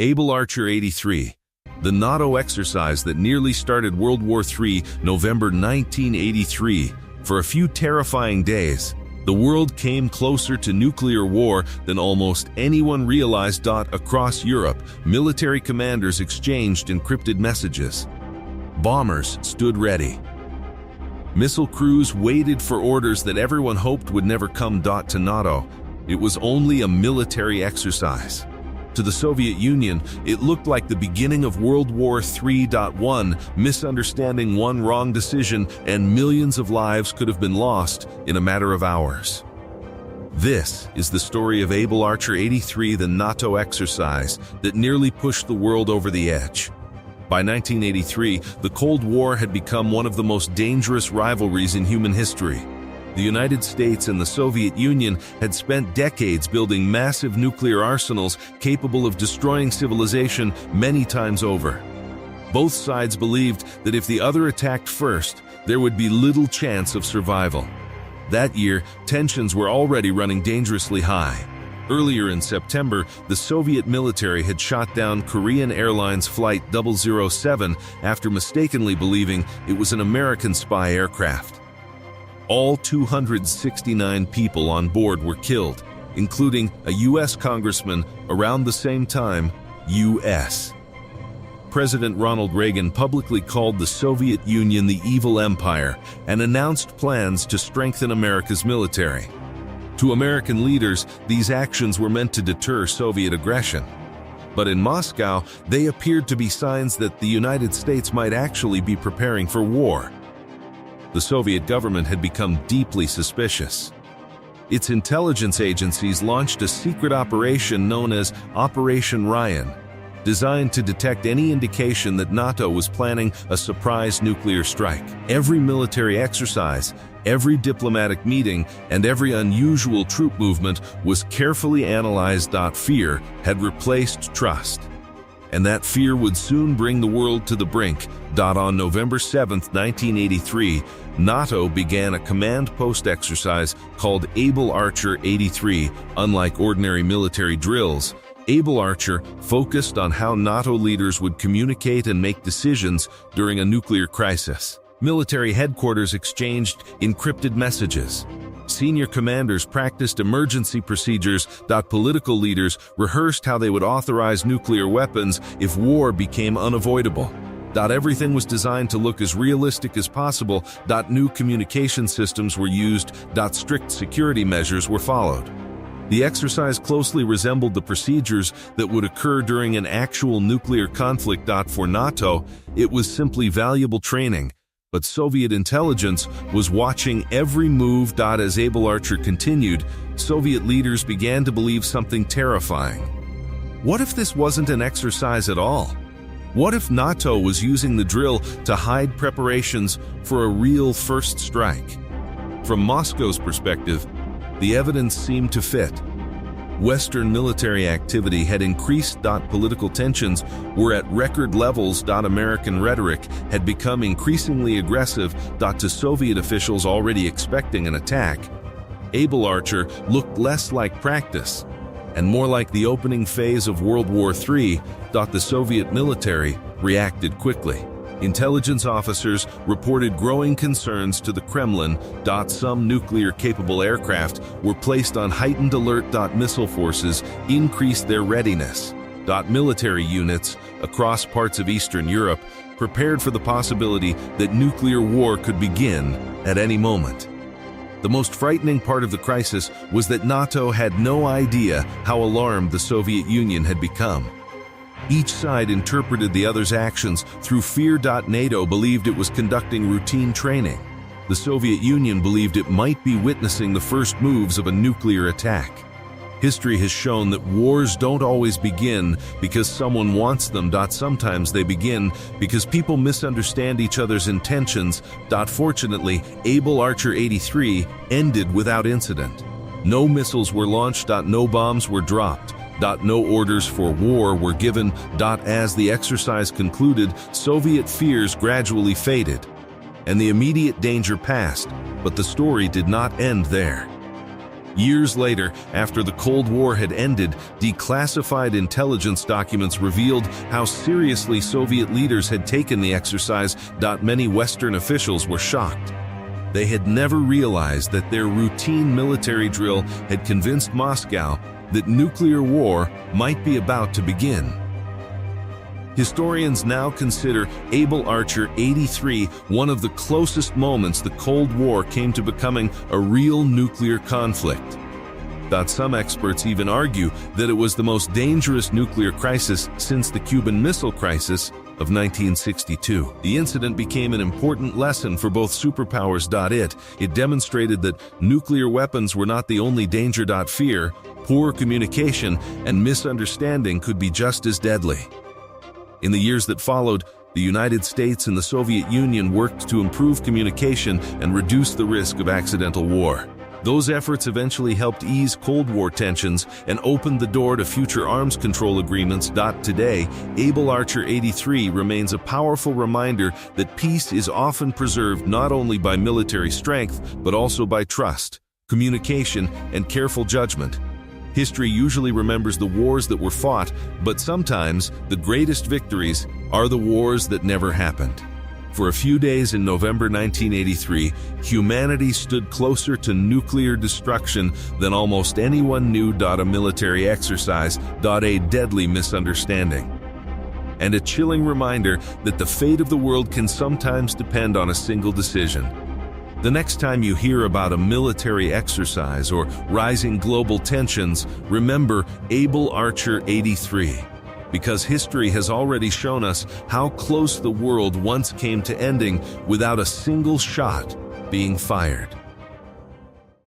Able Archer 83, the NATO exercise that nearly started World War III, November 1983. For a few terrifying days, the world came closer to nuclear war than almost anyone realized. Across Europe, military commanders exchanged encrypted messages. Bombers stood ready. Missile crews waited for orders that everyone hoped would never come. To NATO, it was only a military exercise. To the Soviet Union, it looked like the beginning of World War III. One misunderstanding, one wrong decision, and millions of lives could have been lost in a matter of hours. This is the story of Able Archer 83, the NATO exercise that nearly pushed the world over the edge. By 1983, the Cold War had become one of the most dangerous rivalries in human history. The United States and the Soviet Union had spent decades building massive nuclear arsenals capable of destroying civilization many times over. Both sides believed that if the other attacked first, there would be little chance of survival. That year, tensions were already running dangerously high. Earlier in September, the Soviet military had shot down Korean Airlines Flight 007 after mistakenly believing it was an American spy aircraft. All 269 people on board were killed, including a U.S. congressman around the same time, U.S. President Ronald Reagan publicly called the Soviet Union the evil empire and announced plans to strengthen America's military. To American leaders, these actions were meant to deter Soviet aggression. But in Moscow, they appeared to be signs that the United States might actually be preparing for war. The Soviet government had become deeply suspicious. Its intelligence agencies launched a secret operation known as Operation Ryan, designed to detect any indication that NATO was planning a surprise nuclear strike. Every military exercise, every diplomatic meeting, and every unusual troop movement was carefully analyzed. Fear had replaced trust, and that fear would soon bring the world to the brink. On November 7, 1983, NATO began a command post exercise called Able Archer 83. Unlike ordinary military drills, Able Archer focused on how NATO leaders would communicate and make decisions during a nuclear crisis. Military headquarters exchanged encrypted messages. Senior commanders practiced emergency procedures. Political leaders rehearsed how they would authorize nuclear weapons if war became unavoidable. Everything was designed to look as realistic as possible. New communication systems were used. Strict security measures were followed. The exercise closely resembled the procedures that would occur during an actual nuclear conflict. For NATO, it was simply valuable training. But Soviet intelligence was watching every move. As Able Archer continued, Soviet leaders began to believe something terrifying. What if this wasn't an exercise at all? What if NATO was using the drill to hide preparations for a real first strike? From Moscow's perspective, the evidence seemed to fit. Western military activity had increased. Political tensions were at record levels. American rhetoric had become increasingly aggressive. To Soviet officials already expecting an attack, Able Archer looked less like practice and more like the opening phase of World War III. The Soviet military reacted quickly. Intelligence officers reported growing concerns to the Kremlin. Some nuclear-capable aircraft were placed on heightened alert. Missile forces increased their readiness. Military units across parts of Eastern Europe prepared for the possibility that nuclear war could begin at any moment. The most frightening part of the crisis was that NATO had no idea how alarmed the Soviet Union had become. Each side interpreted the other's actions through fear. NATO believed it was conducting routine training. The Soviet Union believed it might be witnessing the first moves of a nuclear attack. History has shown that wars don't always begin because someone wants them. Sometimes they begin because people misunderstand each other's intentions. Fortunately, Able Archer 83 ended without incident. No missiles were launched. No bombs were dropped. No orders for war were given. As the exercise concluded, Soviet fears gradually faded, and the immediate danger passed, but the story did not end there. Years later, after the Cold War had ended, declassified intelligence documents revealed how seriously Soviet leaders had taken the exercise. Many Western officials were shocked. They had never realized that their routine military drill had convinced Moscow that nuclear war might be about to begin. Historians now consider Able Archer 83 one of the closest moments the Cold War came to becoming a real nuclear conflict. Some experts even argue that it was the most dangerous nuclear crisis since the Cuban Missile Crisis of 1962. The incident became an important lesson for both superpowers. It demonstrated that nuclear weapons were not the only danger. Fear, poor communication, and misunderstanding could be just as deadly. In the years that followed, the United States and the Soviet Union worked to improve communication and reduce the risk of accidental war. Those efforts eventually helped ease Cold War tensions and opened the door to future arms control agreements. Today, Able Archer 83 remains a powerful reminder that peace is often preserved not only by military strength, but also by trust, communication, and careful judgment. History usually remembers the wars that were fought, but sometimes the greatest victories are the wars that never happened. For a few days in November 1983, humanity stood closer to nuclear destruction than almost anyone knew. A military exercise, a deadly misunderstanding, and a chilling reminder that the fate of the world can sometimes depend on a single decision. The next time you hear about a military exercise or rising global tensions, remember Able Archer 83. Because history has already shown us how close the world once came to ending without a single shot being fired.